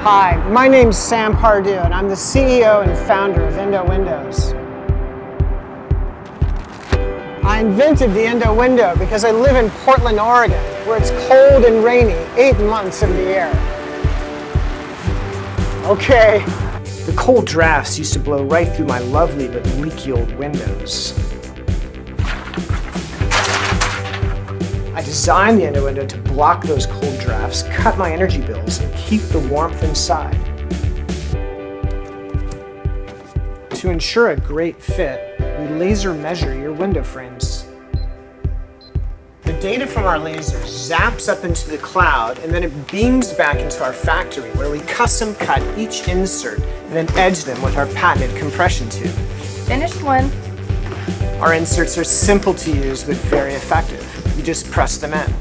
Hi, my name's Sam Pardue, and I'm the CEO and founder of Indow Windows. I invented the Indow Window because I live in Portland, Oregon, where it's cold and rainy 8 months of the year. Okay, the cold drafts used to blow right through my lovely but leaky old windows. I designed the Indow Window to block those cold drafts, cut my energy bills, and keep the warmth inside. To ensure a great fit, we laser measure your window frames. The data from our laser zaps up into the cloud, and then it beams back into our factory, where we custom cut each insert and then edge them with our patented compression tube. Finished one. Our inserts are simple to use but very effective. You just press them in.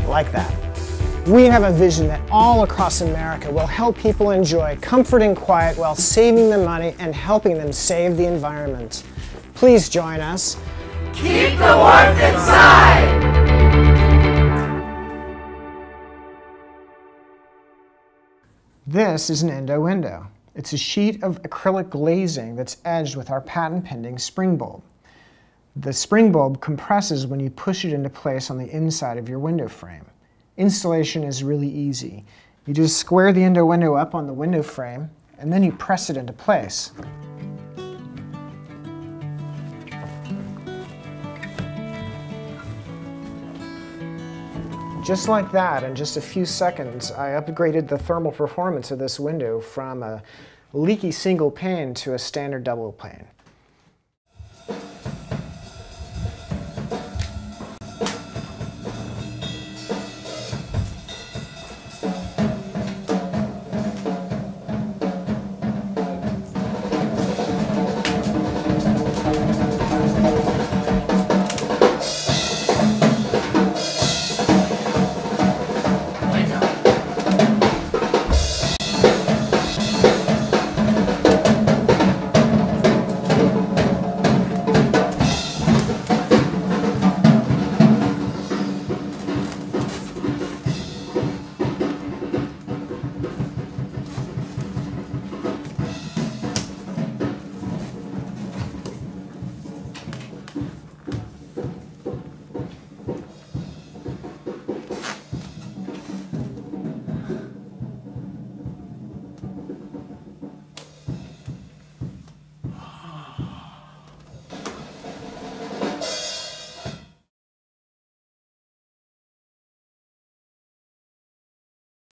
Like that. We have a vision that all across America will help people enjoy comfort and quiet while saving them money and helping them save the environment. Please join us. Keep the warmth inside! This is an Indow window. It's a sheet of acrylic glazing that's edged with our patent-pending spring bulb. The spring bulb compresses when you push it into place on the inside of your window frame. Installation is really easy. You just square the Indow window up on the window frame, and then you press it into place. Just like that, in just a few seconds, I upgraded the thermal performance of this window from a leaky single pane to a standard double pane.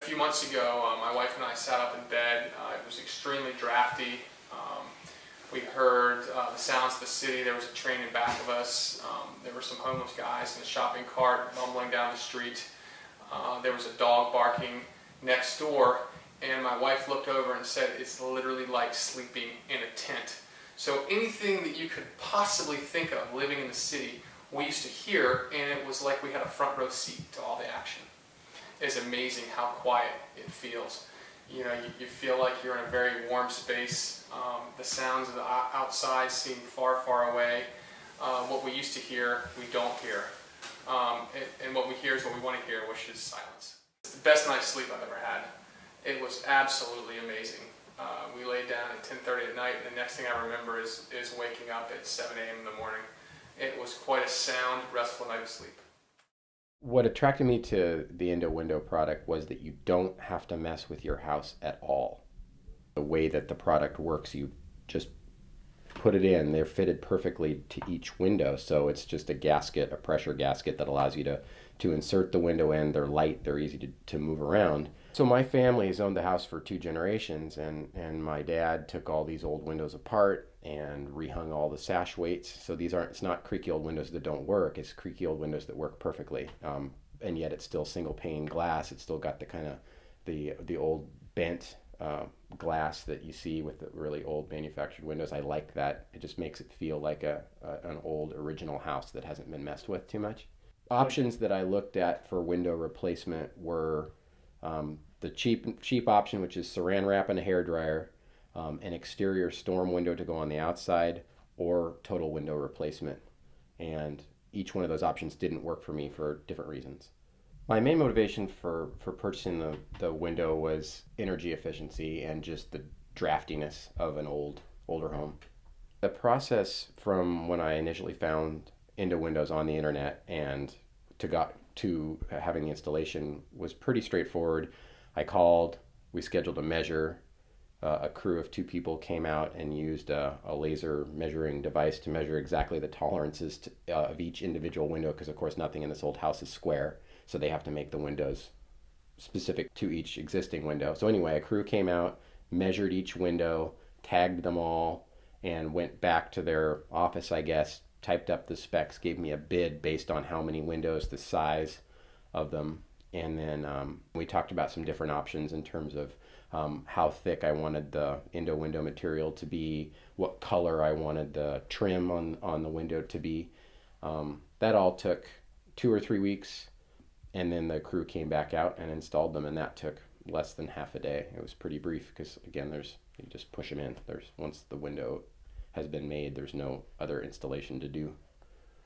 A few months ago, my wife and I sat up in bed. It was extremely drafty. We heard the sounds of the city. There was a train in back of us. There were some homeless guys in a shopping cart mumbling down the street. There was a dog barking next door, and my wife looked over and said, "It's literally like sleeping in a tent." So anything that you could possibly think of living in the city, we used to hear, and it was like we had a front row seat to all the action. It's amazing how quiet it feels. You know, you feel like you're in a very warm space. The sounds of the outside seem far, far away. What we used to hear, we don't hear. And what we hear is what we want to hear, which is silence. It's the best night's sleep I've ever had. It was absolutely amazing. We laid down at 10:30 at night, and the next thing I remember is waking up at 7 a.m. in the morning. It was quite a sound, restful night of sleep. What attracted me to the Indow Window product was that you don't have to mess with your house at all. The way that the product works, you just put it in. They're fitted perfectly to each window, so it's just a gasket, a pressure gasket that allows you to insert the window in. They're light, they're easy to move around. So my family has owned the house for 2 generations, and my dad took all these old windows apart and rehung all the sash weights. So it's not creaky old windows that don't work, it's creaky old windows that work perfectly. And yet it's still single pane glass. It's still got the kind of the old bent glass that you see with the really old manufactured windows. I like that. It just makes it feel like an old original house that hasn't been messed with too much. Options that I looked at for window replacement were the cheap option, which is saran wrap and a hairdryer, an exterior storm window to go on the outside, or total window replacement. And each one of those options didn't work for me for different reasons. My main motivation for purchasing the window was energy efficiency and just the draftiness of an older home. The process from when I initially found Indow Windows on the internet and to having the installation was pretty straightforward. I called, we scheduled a measure. A crew of 2 people came out and used a laser measuring device to measure exactly the tolerances of each individual window, because of course nothing in this old house is square, so they have to make the windows specific to each existing window. So anyway, a crew came out, measured each window, tagged them all, and went back to their office, I guess, typed up the specs, gave me a bid based on how many windows, the size of them, and then we talked about some different options in terms of how thick I wanted the Indow window material to be, what color I wanted the trim on the window to be. That all took 2 or 3 weeks, and then the crew came back out and installed them, and that took less than half a day. It was pretty brief because, again, you just push them in. Once the window has been made, there's no other installation to do.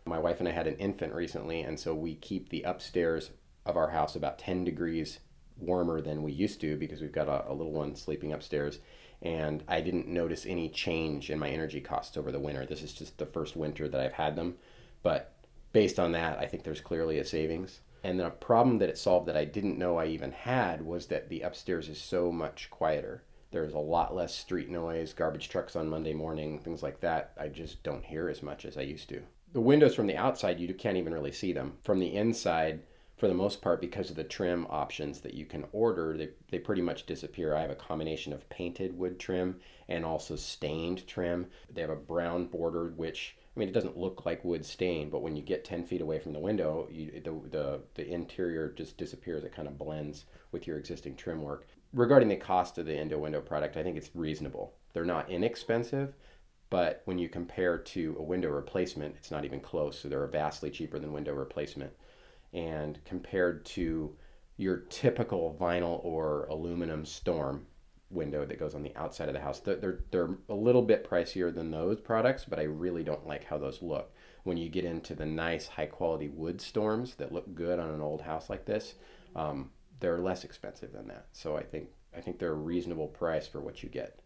My wife and I had an infant recently, and so we keep the upstairs of our house about 10 degrees warmer than we used to because we've got a little one sleeping upstairs, and I didn't notice any change in my energy costs over the winter. This is just the first winter that I've had them, but based on that, I think there's clearly a savings. And then a problem that it solved that I didn't know I even had was that the upstairs is so much quieter. There's a lot less street noise, garbage trucks on Monday morning, things like that. I just don't hear as much as I used to. The windows from the outside, you can't even really see them. From the inside, for the most part, because of the trim options that you can order, they pretty much disappear. I have a combination of painted wood trim and also stained trim. They have a brown border, which, I mean, it doesn't look like wood stain, but when you get 10 feet away from the window, the interior just disappears. It kind of blends with your existing trim work. Regarding the cost of the Indow window product, I think it's reasonable. They're not inexpensive, but when you compare to a window replacement, it's not even close. So they're vastly cheaper than window replacement. And compared to your typical vinyl or aluminum storm window that goes on the outside of the house, they're a little bit pricier than those products, but I really don't like how those look. When you get into the nice high quality wood storms that look good on an old house like this, they're less expensive than that. So I think they're a reasonable price for what you get.